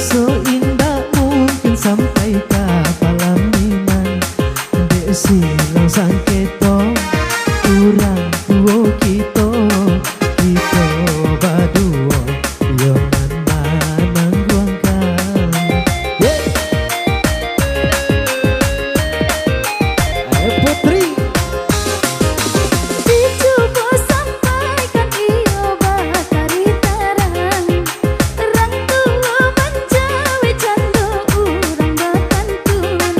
so indah mungkin sampai kapalaminan. Dek silang sangketo kurang tuo kita baduo yo manang guangkan. Ayo Putri. Dicoba sampaikan iyo bakari tarang rang tua manjawe cando urang bakantun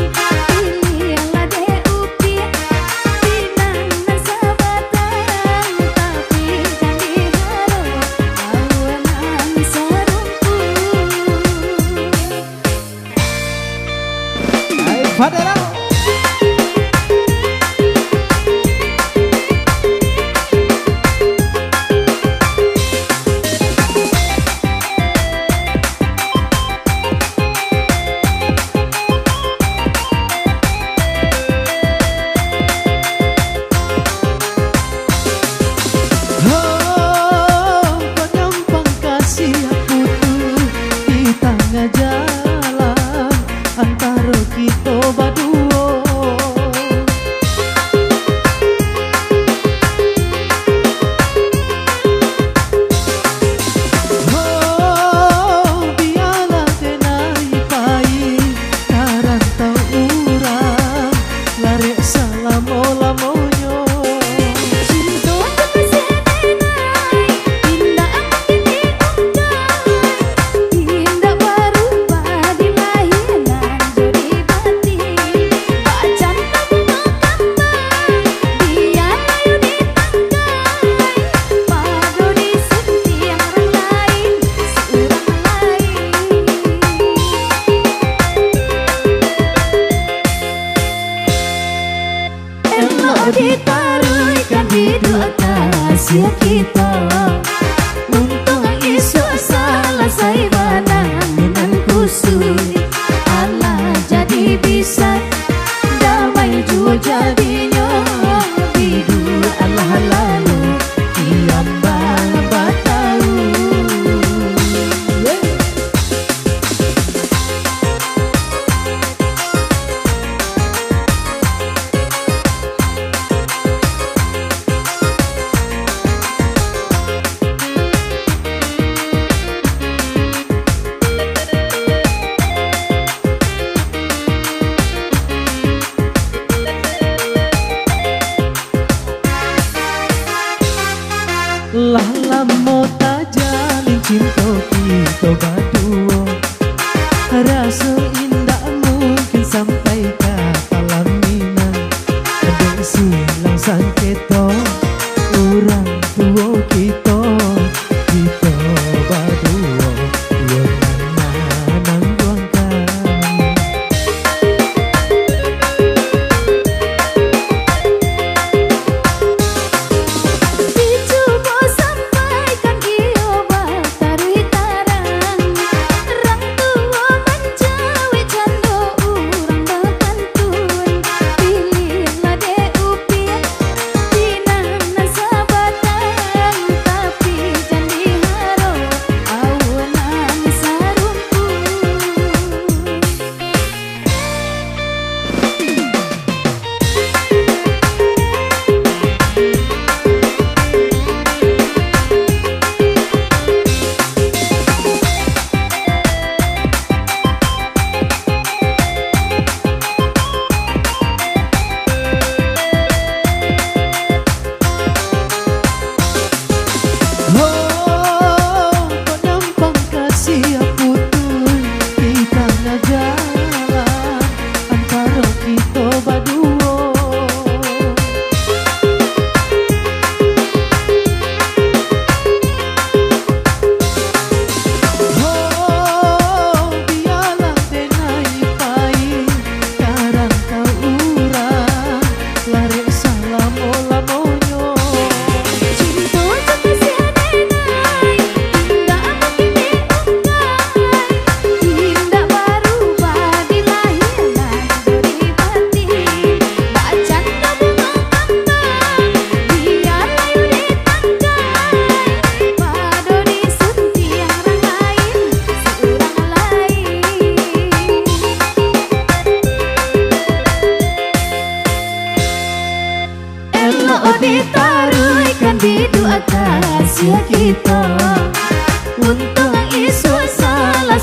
iyalah de upi dinana sabatan tapi jadi haro awanan sarungku. Ayo Fadela. Jalan antara kita berdua.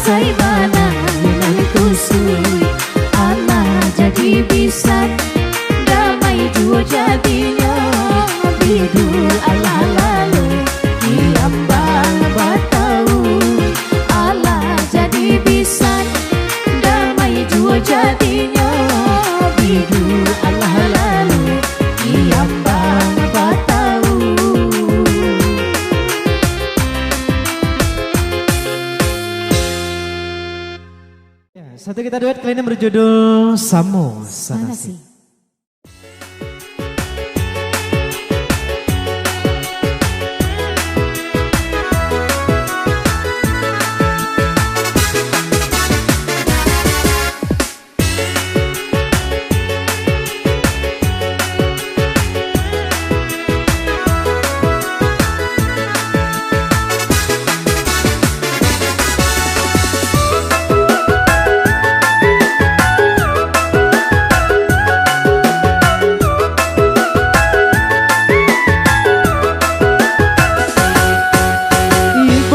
sai mana dengan kusui Allah jadi bisa damai dua jadinya bidul Allah lalu diambang batau Allah jadi bisa damai dua jadinya bidul Allah lalu diambang batau. Satu kita duet kali ini berjudul Samo Sanasi.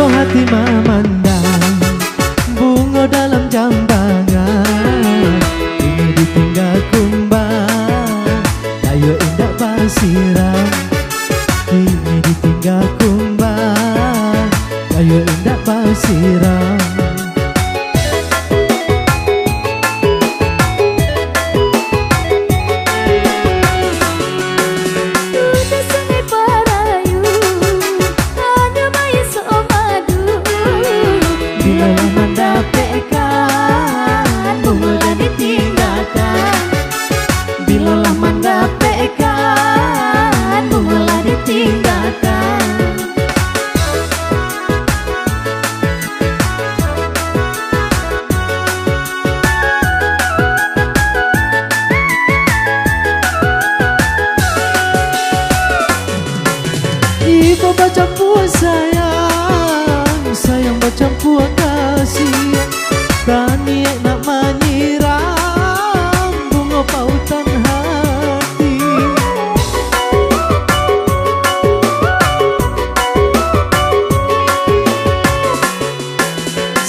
Hati memandang bunga dalam jambangan, ini ditinggal kumbang kayu indah basiran, ini ditinggal kumbang kayu indah basiran. Bilalah mendapatkan bungalah ditinggalkan. Ibu baca puas sayang, sayang baca puas kasih, tani nak menyiram bunga pautan hati.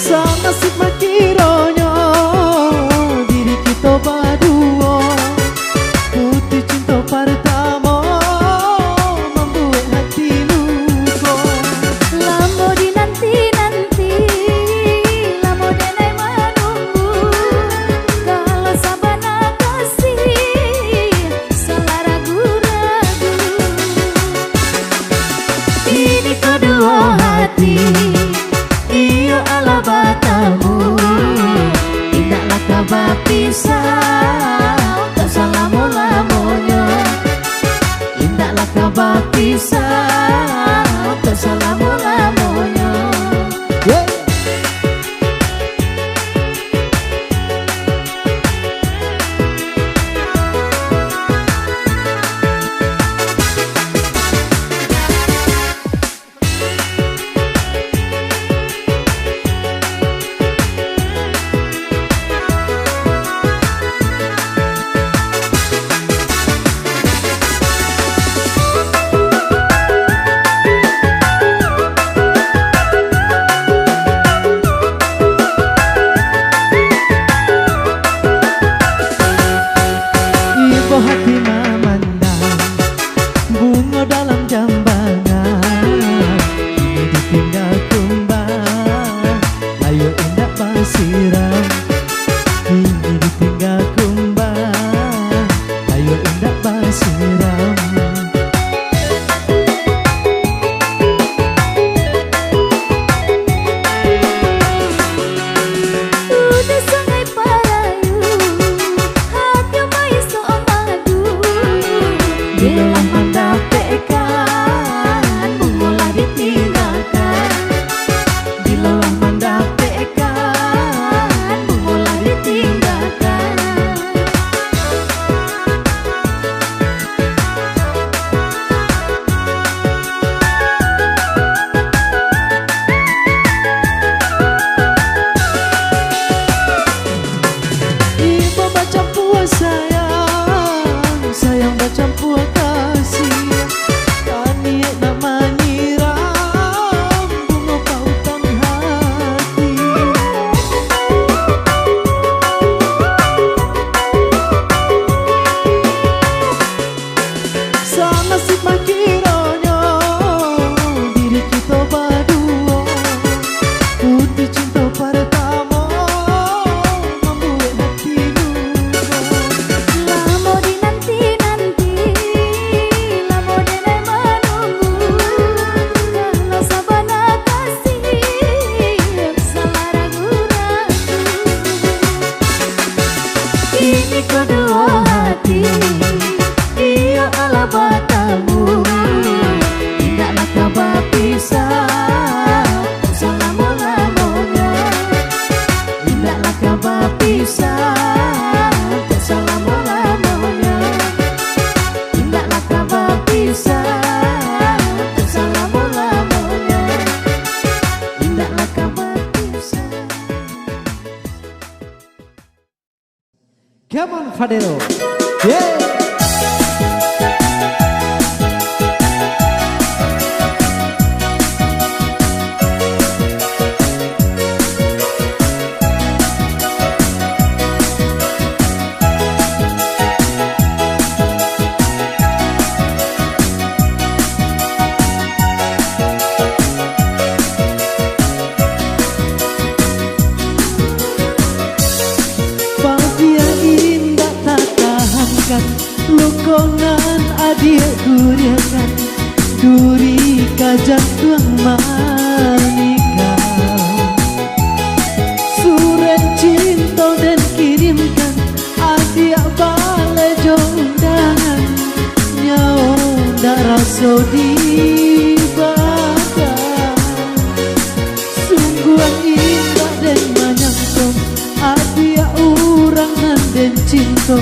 Sanasib makironyo diri kita berdua, putih cinta pertama membuat hati luka. Lamo dinanti-nanti, lamo denai menunggu, kalau sabana kasih salah ragu-ragu. Ini kedua hati, iyo ala batamu, tidaklah kabar pisah untuk salamu-lamunya. Tidaklah kabar pisah untuk salamu-lamunya. Yeah. Hati memandang bunga dalam jambangan, ini ditinggal kumbang kayu indah basiran, ini ditinggal kumbang kayu indah basiran. Udah sungai Parayu, hati mai somadu. Bilalah mendapatkan bungalah ditinggalkan. Bilalah mendapatkan bungalah ditinggalkan. Ibu baca puas sayang, sayang baca puas kasih. Iya ala batamu, tidaklah kabar pisah selama-lamanya. Tidaklah kabar pisah selama-lamanya. Tidaklah kabar pisah selama-lamanya. Tidaklah kabar pisah. Come on Fadero. Yeah. Lukongan adik guriakan duri kajang tuang manikah. Surat cinta dan kirimkan adik balai undangan. Nyawa ndak rasa dibakar. Sungguh indah dan menyangka adik urangan dan cinta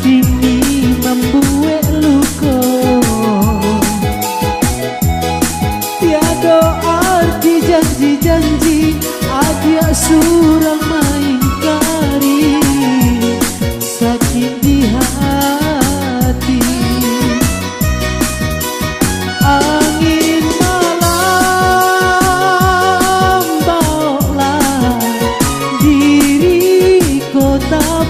kini membuat luka. Tiada arti janji-janji adik surang mengingkari. Sakit di hati. Angin malam bawalah diri kota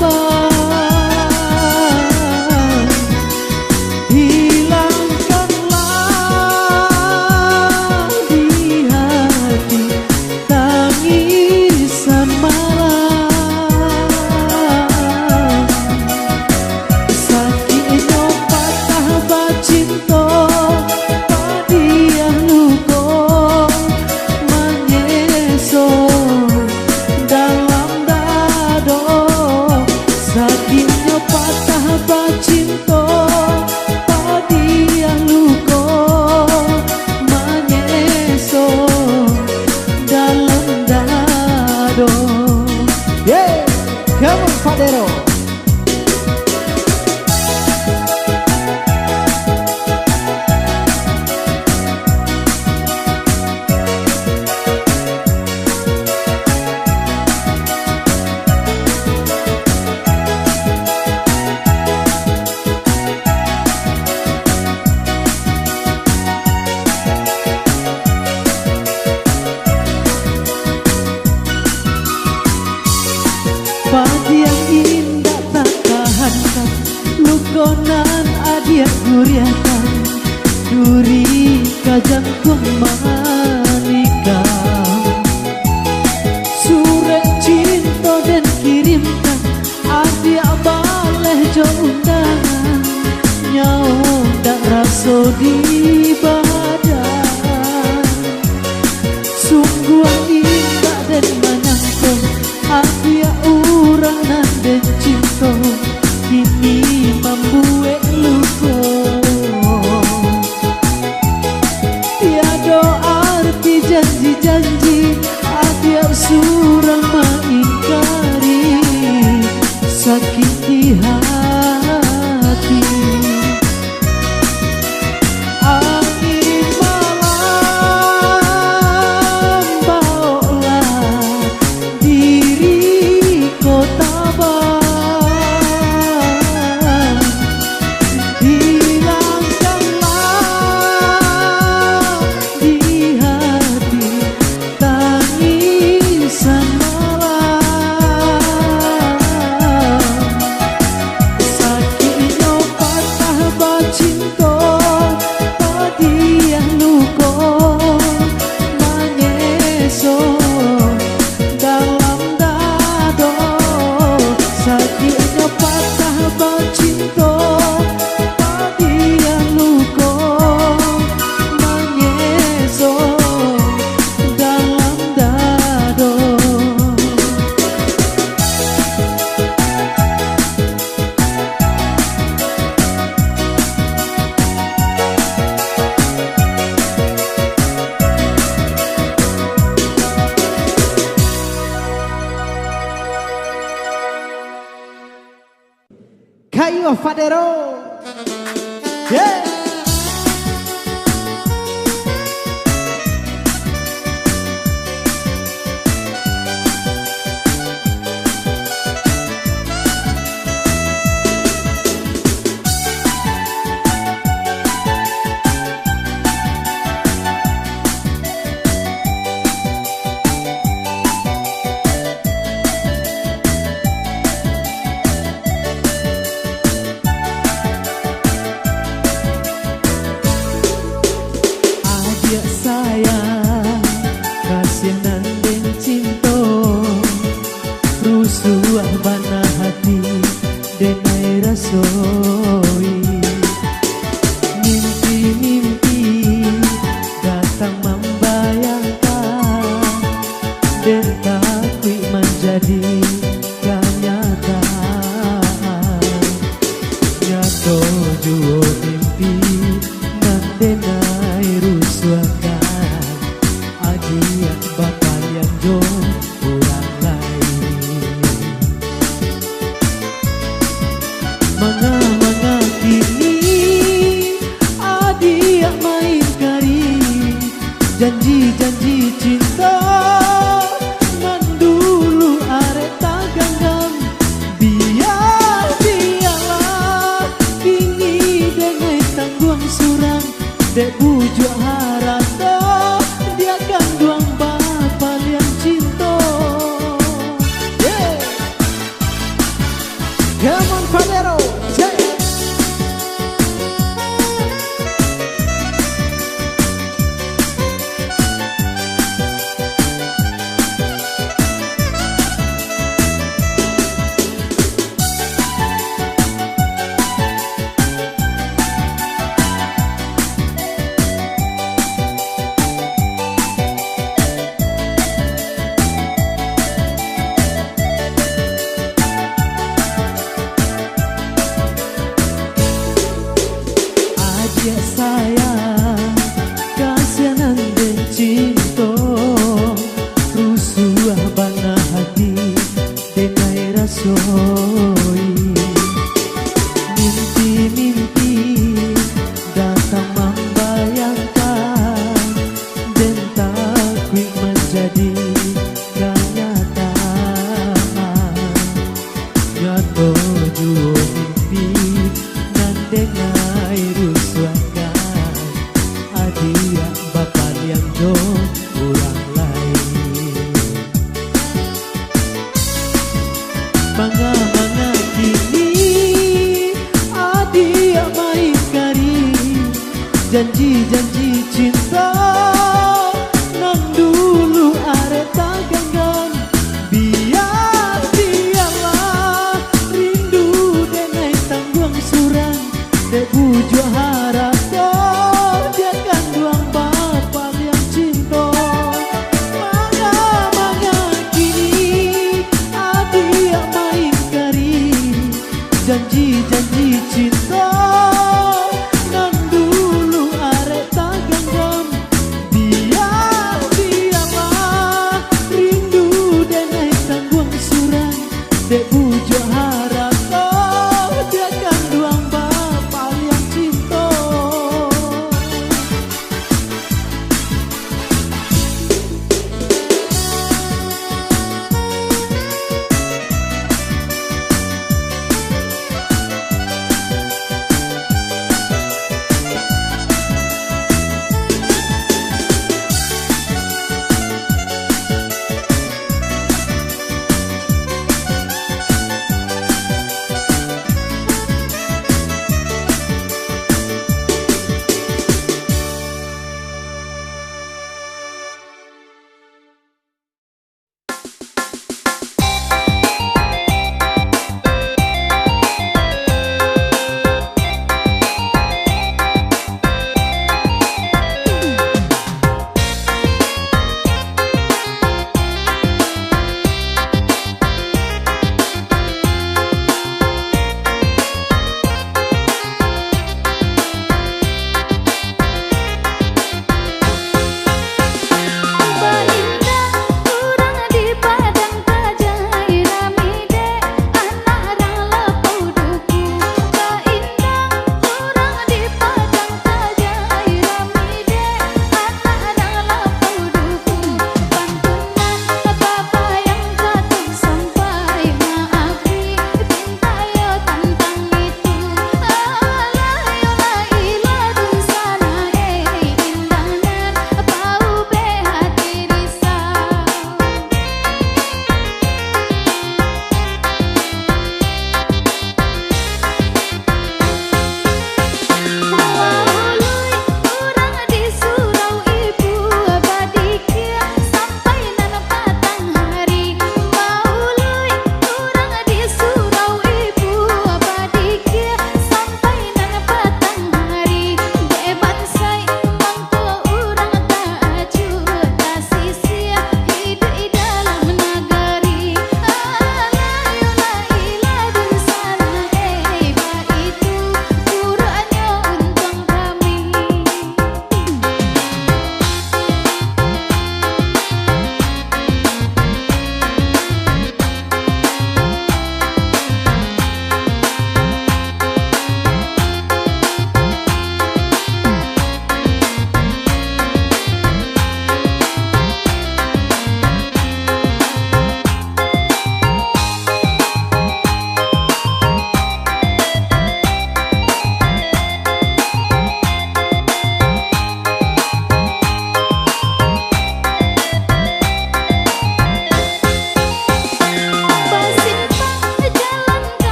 Fadero. Pagi yang indah tak tahankan, lukonan adik guriakan duri kajang tuang manikah. Surat cinta dan kirimkan adik balai undangan. Nyawa ndak rasa di badan. Sungguh indah dan menyangka adik urangan dan cinta kini membuat luka. Tiada arti janji-janji adik surang mengingkari. Sakit di hati. Angin Hayo Fadero. Yeah. Sayang kasihan dan cinta rusuh bana hati denai rasoi mimpi-mimpi datang membayangkan dan takui menjadi kenyataan nyato juo mimpi nan denai rusuhkan adiak bakal yang jom orang lain manga-manga kini adiak main kari janji-janji cinta nan dulu arek tak genggam biar dialah kini dengan tanggung surang dek bujuk harata dia kan duang bapak yang cinta. Yeah. Come on Fadero. Yeah. Ya sayang kasihan dan cinta rusuh bana hati denai rasoi mimpi-mimpi datang membayangkan dan takui menjadi kenyataan nyato juo mimpi nan denai rusuhkan adiak bakal yang jom orang lain manga-manga kini adiak main kari janji-janji cinta nan dulu arek tak genggam biar dialah rindu denai tanggung surang dek bujuk harap dia kan duang bapak yang cinta manga-manga kini adiak main kari janji-janji cinta nan dulu arek tak genggam biar dialah rindu denai tanggung surang dek bujuk harap dia kan duang bapak yang cinta.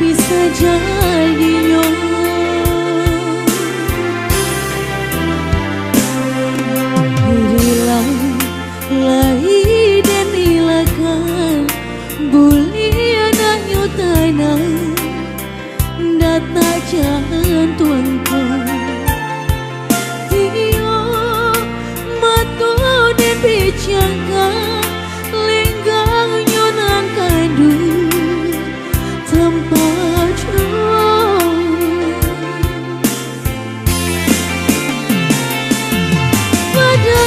bisa jadinya. Hirilah lahi dan ilakan bulian nyutana data jangan tuanku. Iyo matu dan bicara lenggang nyonan kandu tempat jauh. Pada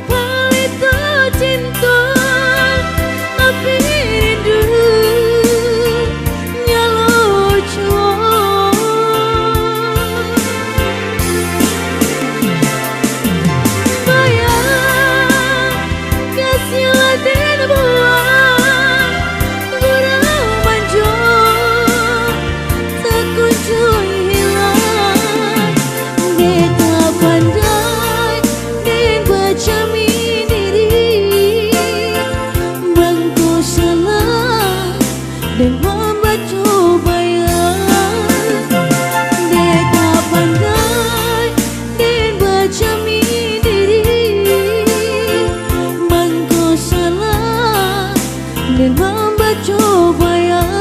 palito cinta tapi rindu nyalo jauh. Bayang kasih laden buah gurau manjo tak kunjung hilang. Beta pandai dan baca diri bangku salah dan membaca bayang. Beta pandai dan baca diri bangku salah dan membaca bayang.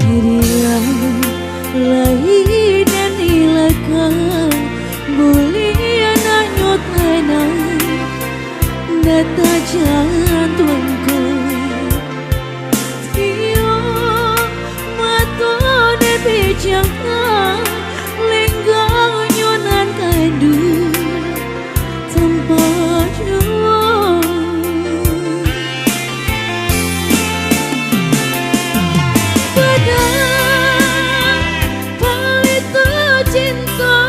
Hirilah lahi dan ilakan bulian nyutana data jangan tuanku. Iyo matu dan bicara lenggang nyonan kandu tempat jauh. Pada palito cinta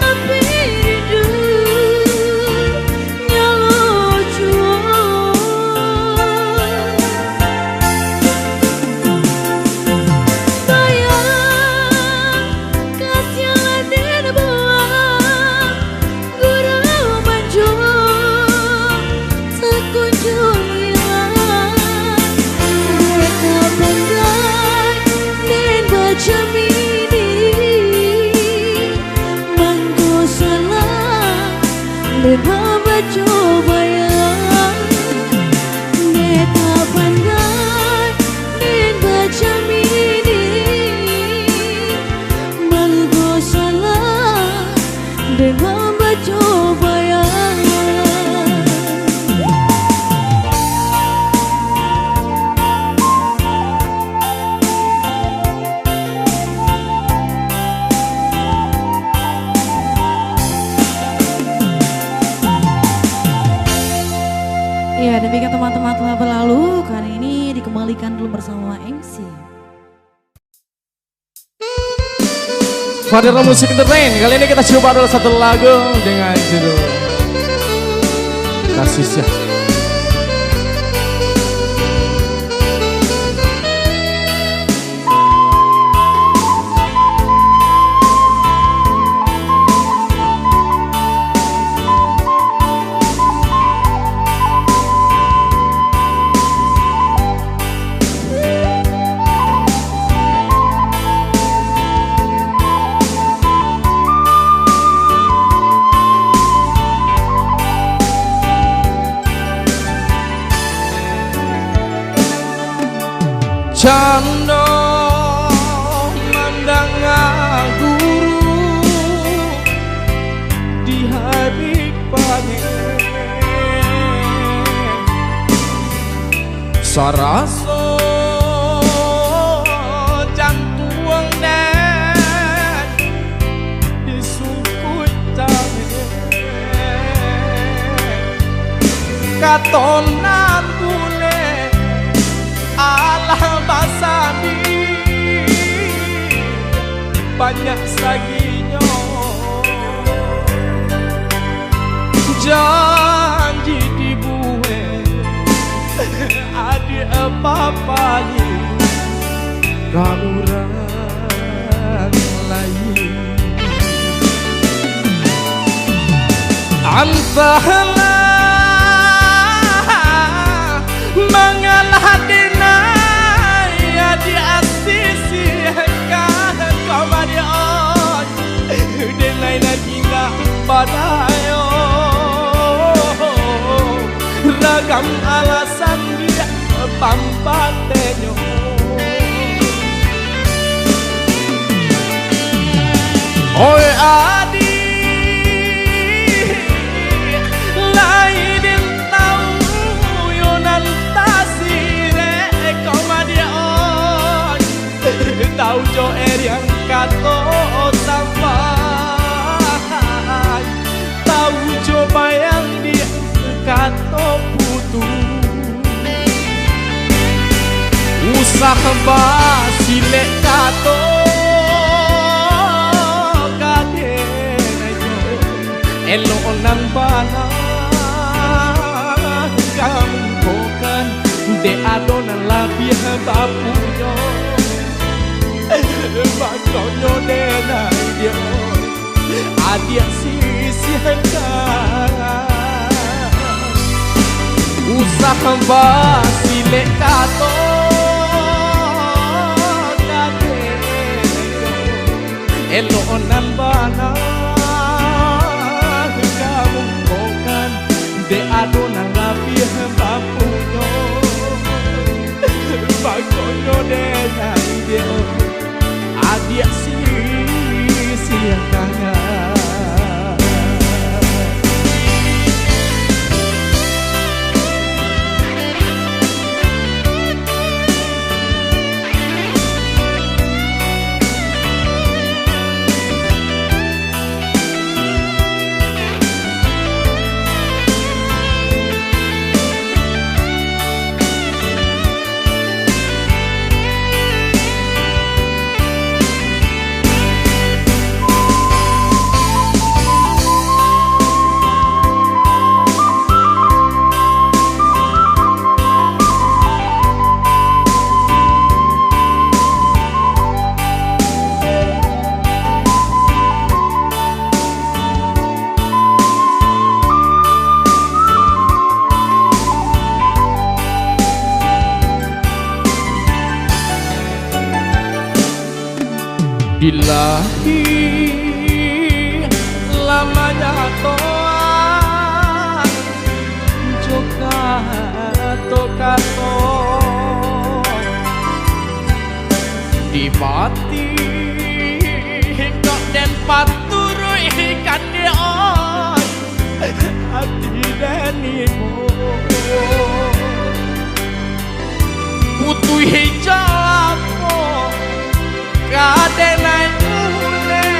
tapi rindu nyalo jauh. Bayang kasih laden buah gurau manjo tak kunjung hilang. Beta pandai dan baca diri bangku salah dan membaca bayang. Beta pandai dan baca diri bangku salah dan membaca bayang. Ya, demikian teman-teman telah berlalu. Kali ini dikembalikan dulu bersama MC. Fadera Musik Entertain. Kali ini kita coba dulu satu lagu dengan judul Kasih Syah. Canda Saraso jantung dan disungkut katonan bule alah basami banyak saginyo janji dibuhe adi apa-apa orang lain antahlah mengalah dinaya di asisi kau madion denai naginga padayo ragam alasan dia pampatenyo oi adi lain tahu yonan tasire kau madion tahu jo yang kato sampai tahu jo bayang dia kato putu usah basile kato kadenayo elo nang bana kamu bukan de adonan labih bapunya bakonyo denai dia adia sisihkan usah basile kato elo nambana kamu bukan de adonan labih bapunya bakonyo denai dia adia sisihkan Ilahi lamanya toa joka tokato di pati kok den paturu ikan dion hati denimo putu hijau kadenai ule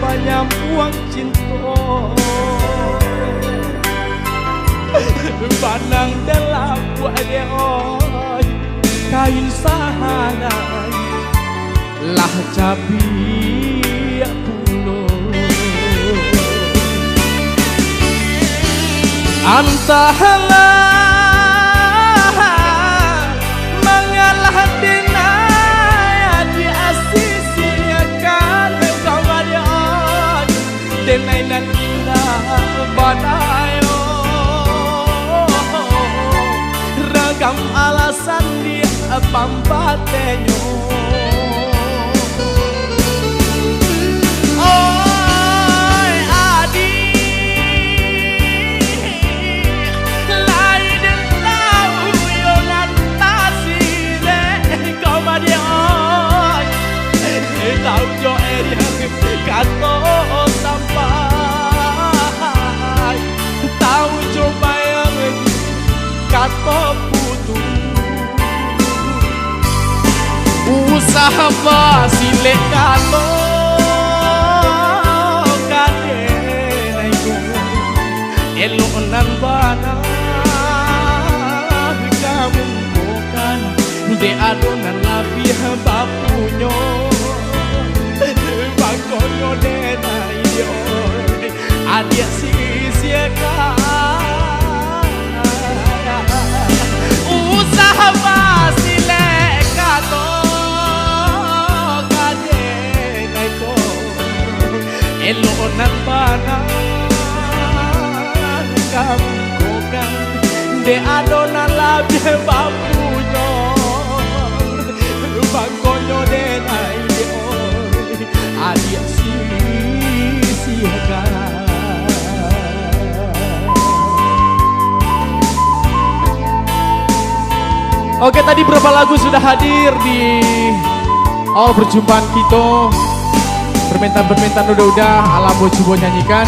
banyak uang cinta banang dalam buaya kain sahanai lah cabi pulo antahlah denai nan indah badayo ragam alasan dia pampatenyo oi adi lain tahu yonan tasire kau madion tahu jo yang kato sampai tahu coba yang putus. Usaha basilek kato kadenaiku elok nan bana kamu bukan de adonan labih bapunyo bakonyo denai adia sisiakan usaha basilek kato elonan bana kamu kokan de adonan labih bapunyo bakonyo denai adia sisiakan. Oke, tadi berapa lagu sudah hadir di awal perjumpaan kita. Permintaan udah alam coba nyanyikan.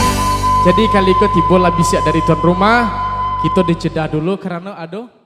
Jadi kali ke tiba lebih siap dari tuan rumah. Kita dijeda dulu karena ada